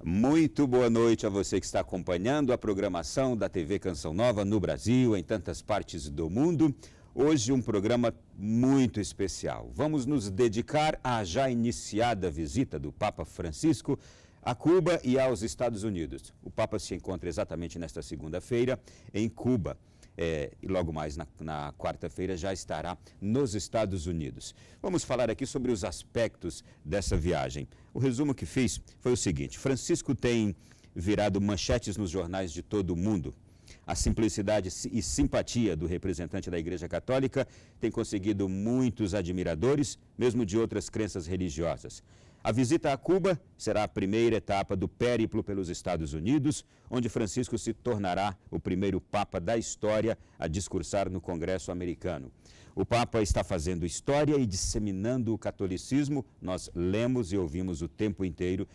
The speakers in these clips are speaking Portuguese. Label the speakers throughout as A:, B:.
A: Muito boa noite a você que está acompanhando a programação da TV Canção Nova no Brasil, em tantas partes do mundo. Hoje um programa muito especial. Vamos nos dedicar à já iniciada visita do Papa Francisco a Cuba e aos Estados Unidos. O Papa se encontra exatamente nesta segunda-feira em Cuba. E logo mais na quarta-feira já estará nos Estados Unidos. Vamos falar aqui sobre os aspectos dessa viagem. O resumo que fiz foi o seguinte: Francisco tem virado manchetes nos jornais de todo o mundo. A simplicidade e simpatia do representante da Igreja Católica tem conseguido muitos admiradores, mesmo de outras crenças religiosas. A visita a Cuba será a primeira etapa do périplo pelos Estados Unidos, onde Francisco se tornará o primeiro Papa da história a discursar no Congresso americano. O Papa está fazendo história e disseminando o catolicismo. Nós lemos e ouvimos o tempo inteiro,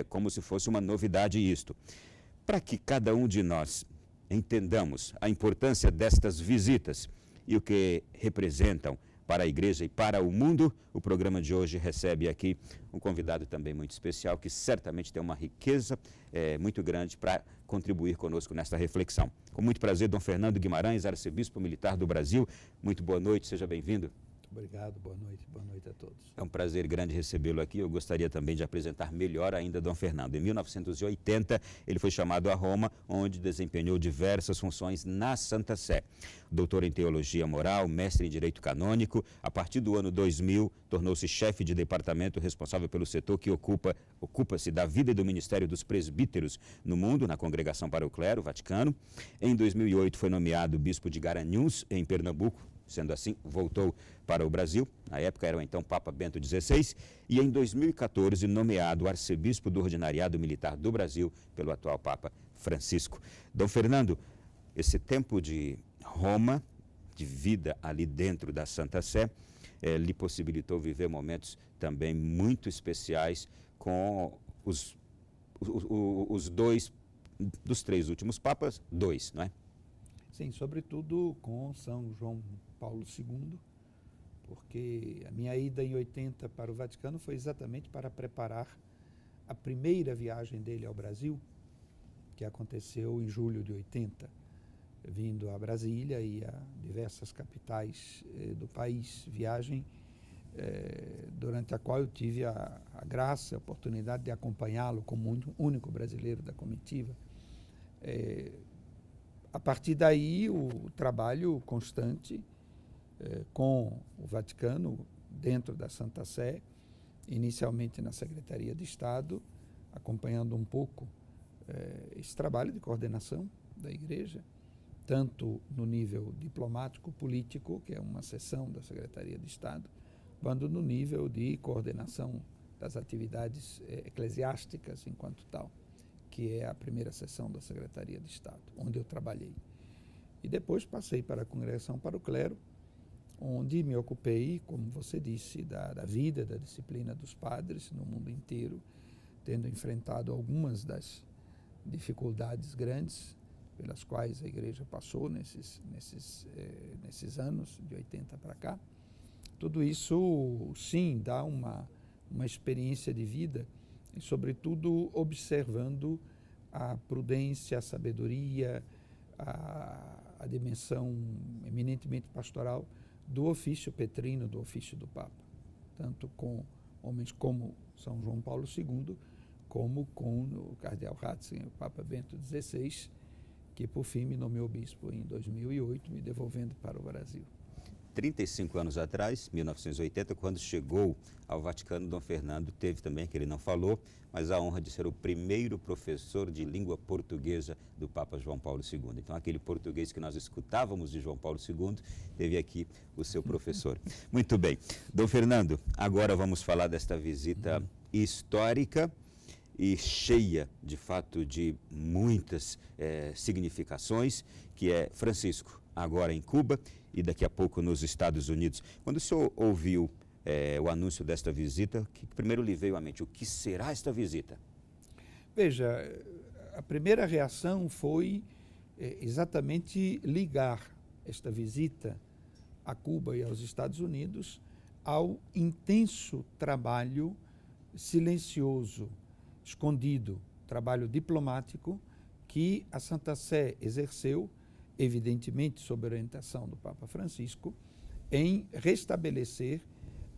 A: como se fosse uma novidade isto. Para que cada um de nós entendamos a importância destas visitas e o que representam para a Igreja e para o mundo, o programa de hoje recebe aqui um convidado também muito especial, que certamente tem uma riqueza muito grande para contribuir conosco nesta reflexão. Com muito prazer, Dom Fernando Guimarães, arcebispo militar do Brasil. Muito boa noite, seja bem-vindo.
B: Obrigado, boa noite a todos.
A: É um prazer grande recebê-lo aqui. Eu gostaria também de apresentar melhor ainda Dom Fernando. Em 1980, ele foi chamado a Roma, onde desempenhou diversas funções na Santa Sé. Doutor em Teologia Moral, mestre em Direito Canônico. A partir do ano 2000, tornou-se chefe de departamento responsável pelo setor que ocupa-se da vida e do ministério dos presbíteros no mundo, na Congregação para o Clero, Vaticano. Em 2008, foi nomeado bispo de Garanhuns, em Pernambuco. Sendo assim, voltou para o Brasil. Na época era o então Papa Bento XVI. E em 2014, nomeado arcebispo do Ordinariado Militar do Brasil pelo atual Papa Francisco. Dom Fernando, esse tempo de Roma, de vida ali dentro da Santa Sé, lhe possibilitou viver momentos também muito especiais com os dois, dos três últimos papas, dois, não é?
B: Sim, sobretudo com São João Paulo II, porque a minha ida em 80 para o Vaticano foi exatamente para preparar a primeira viagem dele ao Brasil, que aconteceu em julho de 80, vindo a Brasília e a diversas capitais do país, viagem durante a qual eu tive a graça, a oportunidade de acompanhá-lo como único brasileiro da comitiva. A partir daí, o trabalho constante com o Vaticano, dentro da Santa Sé, inicialmente na Secretaria de Estado, acompanhando um pouco esse trabalho de coordenação da Igreja, tanto no nível diplomático, político, que é uma seção da Secretaria de Estado, quanto no nível de coordenação das atividades eclesiásticas enquanto tal, que é a primeira seção da Secretaria de Estado, onde eu trabalhei. E depois passei para a Congregação para o Clero, onde me ocupei, como você disse, da vida, da disciplina dos padres no mundo inteiro, tendo enfrentado algumas das dificuldades grandes pelas quais a Igreja passou nesses anos, de 80 para cá. Tudo isso, sim, dá uma experiência de vida, e, sobretudo, observando a prudência, a sabedoria, a dimensão eminentemente pastoral do ofício petrino, do ofício do Papa, tanto com homens como São João Paulo II, como com o cardeal Ratzinger, o Papa Bento XVI, que por fim me nomeou bispo em 2008, me devolvendo para o Brasil.
A: 35 anos atrás, 1980, quando chegou ao Vaticano, Dom Fernando teve também, que ele não falou, mas a honra de ser o primeiro professor de língua portuguesa do Papa João Paulo II. Então, aquele português que nós escutávamos de João Paulo II, teve aqui o seu professor. Muito bem. Dom Fernando, agora vamos falar desta visita histórica e cheia, de fato, de muitas significações, que é Francisco, agora em Cuba e daqui a pouco nos Estados Unidos. Quando o senhor ouviu o anúncio desta visita, que primeiro lhe veio à mente? O que será esta visita?
B: Veja, a primeira reação foi exatamente ligar esta visita a Cuba e aos Estados Unidos ao intenso trabalho silencioso, escondido, trabalho diplomático que a Santa Sé exerceu, evidentemente sob orientação do Papa Francisco, em restabelecer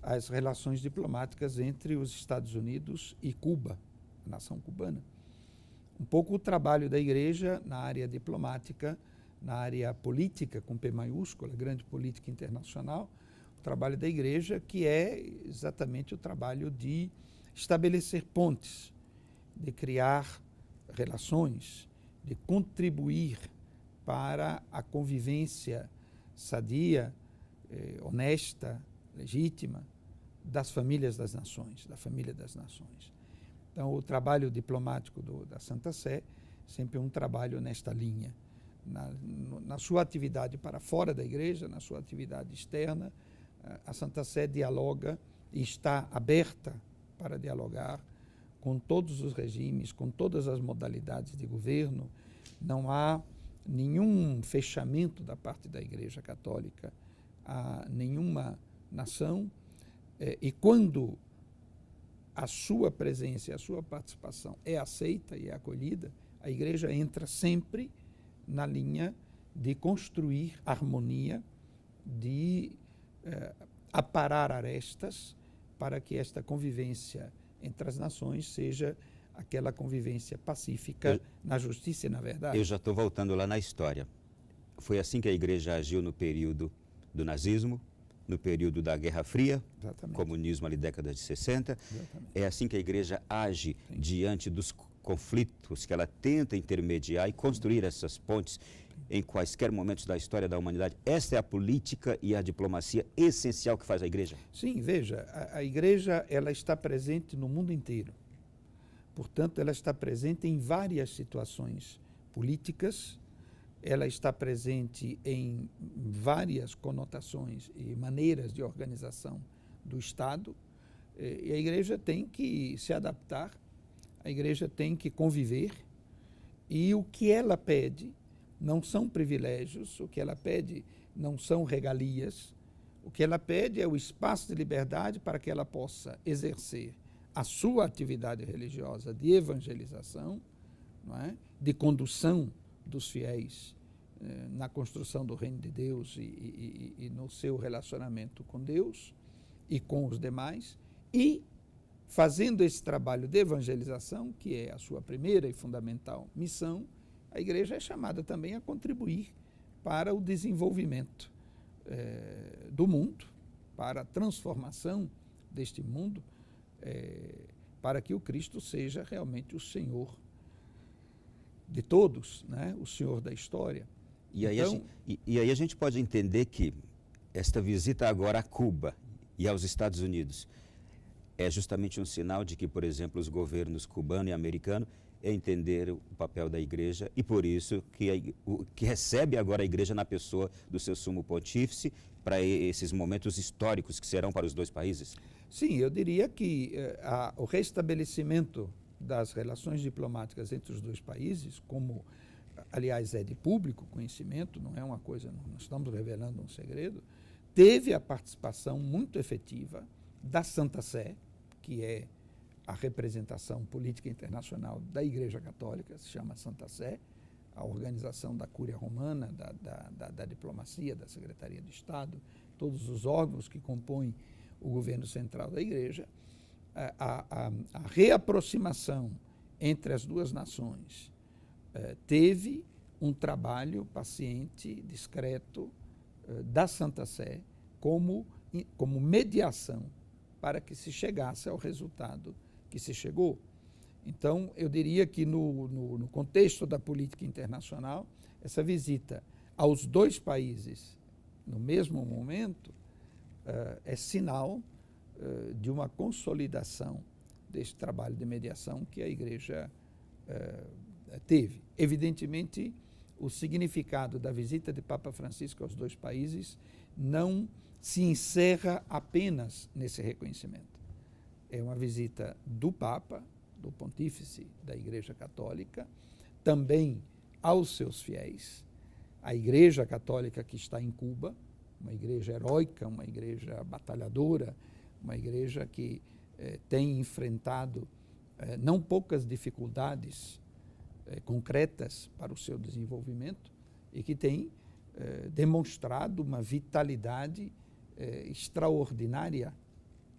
B: as relações diplomáticas entre os Estados Unidos e Cuba, a nação cubana. Um pouco o trabalho da Igreja na área diplomática, na área política, com P maiúscula, grande política internacional, o trabalho da Igreja, que é exatamente o trabalho de estabelecer pontes, de criar relações, de contribuir para a convivência sadia, honesta, legítima das famílias das nações, da família das nações. Então, o trabalho diplomático da Santa Sé sempre é um trabalho nesta linha. Na sua atividade para fora da Igreja, na sua atividade externa, a Santa Sé dialoga e está aberta para dialogar com todos os regimes, com todas as modalidades de governo. Não há nenhum fechamento da parte da Igreja Católica a nenhuma nação, e quando a sua presença e a sua participação é aceita e é acolhida, a Igreja entra sempre na linha de construir harmonia, de aparar arestas para que esta convivência entre as nações seja aquela convivência pacífica na justiça e na verdade.
A: Eu já estou voltando lá na história. Foi assim que a Igreja agiu no período do nazismo, no período da Guerra Fria,
B: Exatamente.
A: Comunismo ali, décadas de 60.
B: Exatamente.
A: É assim que a Igreja age
B: Sim.
A: diante dos conflitos, que ela tenta intermediar e construir essas pontes em quaisquer momentos da história da humanidade. Esta é a política e a diplomacia essencial que faz a Igreja.
B: Sim, veja, a Igreja ela está presente no mundo inteiro. Portanto, ela está presente em várias situações políticas, ela está presente em várias conotações e maneiras de organização do Estado, e a Igreja tem que se adaptar, a Igreja tem que conviver, e o que ela pede não são privilégios, o que ela pede não são regalias, o que ela pede é o espaço de liberdade para que ela possa exercer a sua atividade religiosa de evangelização, não é? De condução dos fiéis na construção do reino de Deus e no seu relacionamento com Deus e com os demais, e fazendo esse trabalho de evangelização, que é a sua primeira e fundamental missão, a Igreja é chamada também a contribuir para o desenvolvimento do mundo, para a transformação deste mundo, para que o Cristo seja realmente o Senhor de todos, né? O Senhor da história.
A: E aí, aí a gente pode entender que esta visita agora a Cuba e aos Estados Unidos é justamente um sinal de que, por exemplo, os governos cubano e americano entenderam o papel da Igreja e por isso que recebe agora a Igreja na pessoa do seu sumo pontífice para esses momentos históricos que serão para os dois países?
B: Sim, eu diria que o restabelecimento das relações diplomáticas entre os dois países, como, aliás, é de público conhecimento, não é uma coisa, não estamos revelando um segredo, teve a participação muito efetiva da Santa Sé, que é a representação política internacional da Igreja Católica, se chama Santa Sé, a organização da Cúria Romana, da diplomacia, da Secretaria de Estado, todos os órgãos que compõem o governo central da Igreja. A reaproximação entre as duas nações teve um trabalho paciente, discreto, da Santa Sé como mediação para que se chegasse ao resultado que se chegou. Então, eu diria que no contexto da política internacional, essa visita aos dois países no mesmo momento é sinal de uma consolidação desse trabalho de mediação que a Igreja teve. Evidentemente, o significado da visita de Papa Francisco aos dois países não se encerra apenas nesse reconhecimento. É uma visita do Papa, do Pontífice da Igreja Católica, também aos seus fiéis, a Igreja Católica que está em Cuba, uma igreja heróica, uma igreja batalhadora, uma igreja que tem enfrentado não poucas dificuldades concretas para o seu desenvolvimento e que tem demonstrado uma vitalidade extraordinária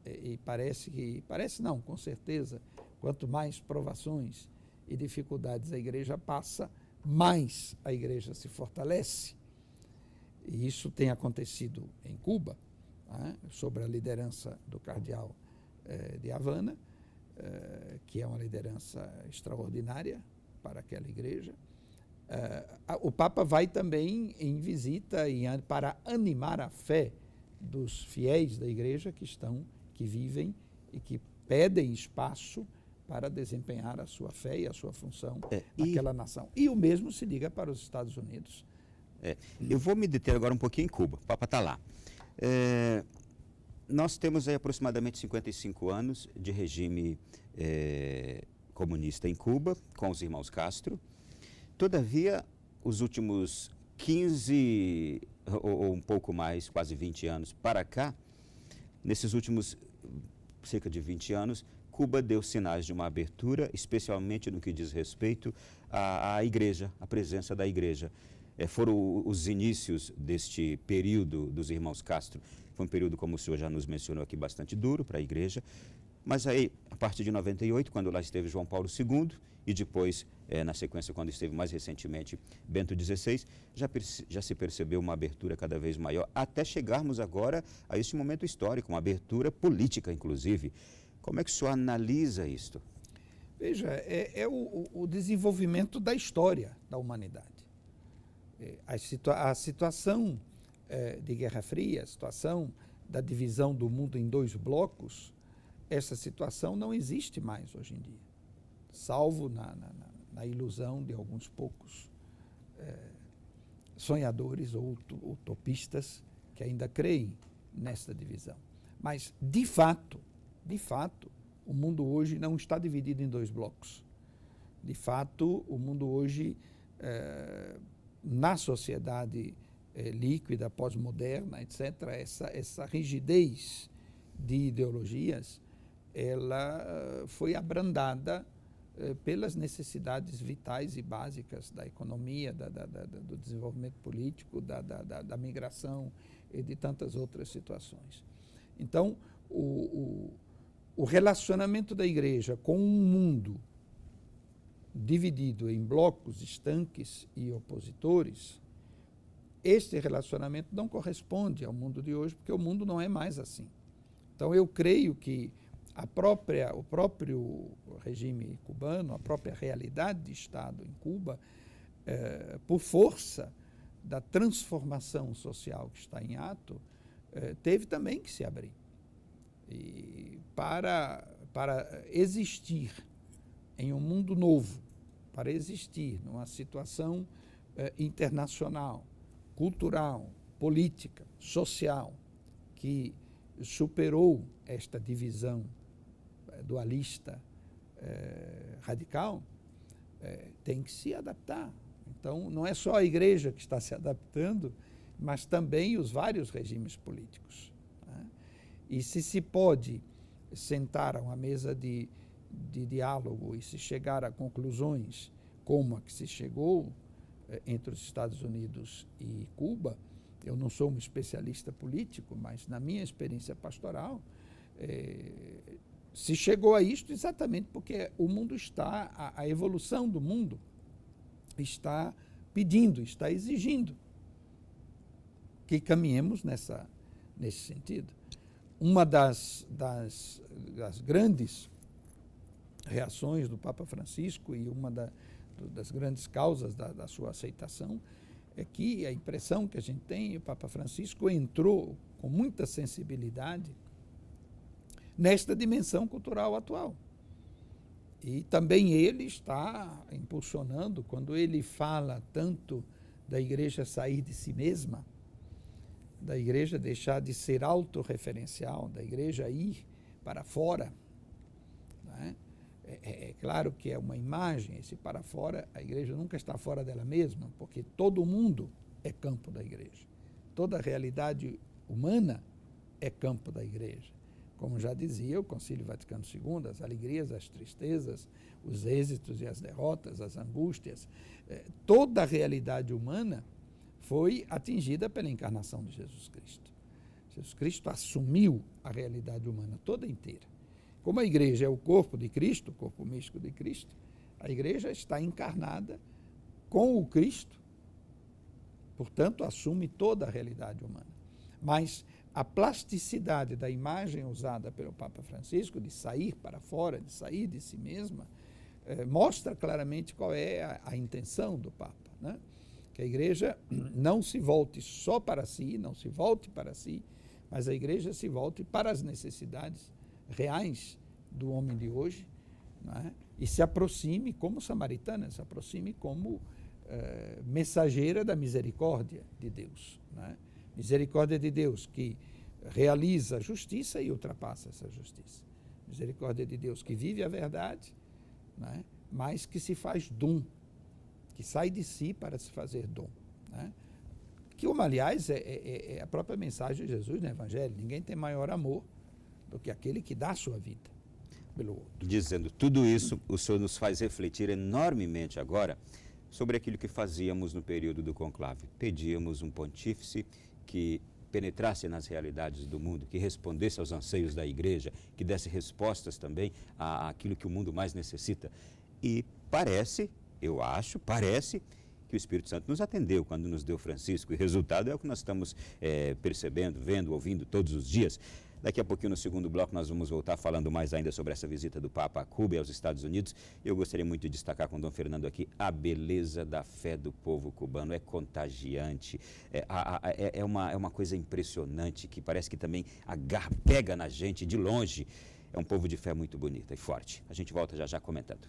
B: e parece não, com certeza, quanto mais provações e dificuldades a igreja passa, mais a igreja se fortalece. E isso tem acontecido em Cuba, sob a liderança do cardeal de Havana, que é uma liderança extraordinária para aquela igreja. O Papa vai também em visita para animar a fé dos fiéis da igreja que vivem e que pedem espaço para desempenhar a sua fé e a sua função naquela nação. E o mesmo se diga para os Estados Unidos.
A: Eu vou me deter agora um pouquinho em Cuba. O Papa está lá. Nós temos aí aproximadamente 55 anos de regime comunista em Cuba, com os irmãos Castro. Todavia, os últimos 15 ou um pouco mais, quase 20 anos para cá, nesses últimos cerca de 20 anos, Cuba deu sinais de uma abertura, especialmente no que diz respeito à igreja, à presença da igreja. Foram os inícios deste período dos irmãos Castro. Foi um período, como o senhor já nos mencionou aqui, bastante duro para a igreja. Mas aí, a partir de 98, quando lá esteve João Paulo II, e depois, na sequência, quando esteve mais recentemente Bento XVI, já se percebeu uma abertura cada vez maior, até chegarmos agora a este momento histórico, uma abertura política, inclusive. Como é que o senhor analisa isto?
B: Veja, é o desenvolvimento da história da humanidade. A situação de Guerra Fria, a situação da divisão do mundo em dois blocos, essa situação não existe mais hoje em dia, salvo na ilusão de alguns poucos sonhadores ou utopistas que ainda creem nessa divisão. Mas, de fato, o mundo hoje não está dividido em dois blocos. De fato, o mundo hoje, na sociedade líquida, pós-moderna, etc., essa rigidez de ideologias, ela foi abrandada pelas necessidades vitais e básicas da economia, do desenvolvimento político, da migração e de tantas outras situações. Então, o relacionamento da igreja com um mundo dividido em blocos estanques e opositores, este relacionamento não corresponde ao mundo de hoje, porque o mundo não é mais assim. Então, eu creio que o próprio regime cubano, a própria realidade de Estado em Cuba, por força da transformação social que está em ato, teve também que se abrir. E para existir em um mundo novo, para existir numa situação internacional, cultural, política, social, que superou esta divisão dualista radical, tem que se adaptar. Então, não é só a igreja que está se adaptando, mas também os vários regimes políticos. E se pode sentar a uma mesa de diálogo e se chegar a conclusões como a que se chegou entre os Estados Unidos e Cuba, eu não sou um especialista político, mas na minha experiência pastoral, se chegou a isto exatamente porque o mundo a evolução do mundo está pedindo, está exigindo que caminhemos nesse sentido. Uma das grandes reações do Papa Francisco e uma das grandes causas da sua aceitação é que a impressão que a gente tem, o Papa Francisco entrou com muita sensibilidade nesta dimensão cultural atual. E também ele está impulsionando, quando ele fala tanto da igreja sair de si mesma, da igreja deixar de ser autorreferencial, da igreja ir para fora. Né? É claro que é uma imagem, esse para fora, a igreja nunca está fora dela mesma, porque todo mundo é campo da igreja. Toda a realidade humana é campo da igreja. como já dizia o Concílio Vaticano II, as alegrias, as tristezas, os êxitos e as derrotas, as angústias, toda a realidade humana foi atingida pela encarnação de Jesus Cristo. Jesus Cristo assumiu a realidade humana toda inteira. Como a igreja é o corpo de Cristo, o corpo místico de Cristo, a igreja está encarnada com o Cristo, portanto, assume toda a realidade humana. Mas a plasticidade da imagem usada pelo Papa Francisco, de sair para fora, de sair de si mesma, mostra claramente qual é a intenção do Papa, né? Que a igreja não se volte só para si, não se volte para si, mas a igreja se volte para as necessidades reais do homem de hoje, né? E se aproxime como samaritana, se aproxime como mensageira da misericórdia de Deus, né? Misericórdia de Deus que realiza a justiça e ultrapassa essa justiça. Misericórdia de Deus que vive a verdade, né? Mas que se faz dom, que sai de si para se fazer dom, né? Que, aliás, é a própria mensagem de Jesus no Evangelho. Ninguém tem maior amor do que aquele que dá a sua vida pelo outro.
A: Dizendo tudo isso, o senhor nos faz refletir enormemente agora sobre aquilo que fazíamos no período do conclave. Pedíamos um pontífice que penetrasse nas realidades do mundo, que respondesse aos anseios da igreja, que desse respostas também àquilo que o mundo mais necessita. E parece que o Espírito Santo nos atendeu quando nos deu Francisco, e o resultado é o que nós estamos percebendo, vendo, ouvindo todos os dias. Daqui a pouquinho, no segundo bloco, nós vamos voltar falando mais ainda sobre essa visita do Papa a Cuba e aos Estados Unidos. Eu gostaria muito de destacar com o Dom Fernando aqui a beleza da fé do povo cubano. É contagiante, é uma coisa impressionante, que parece que também pega na gente de longe. É um povo de fé muito bonita e forte. A gente volta já já comentando.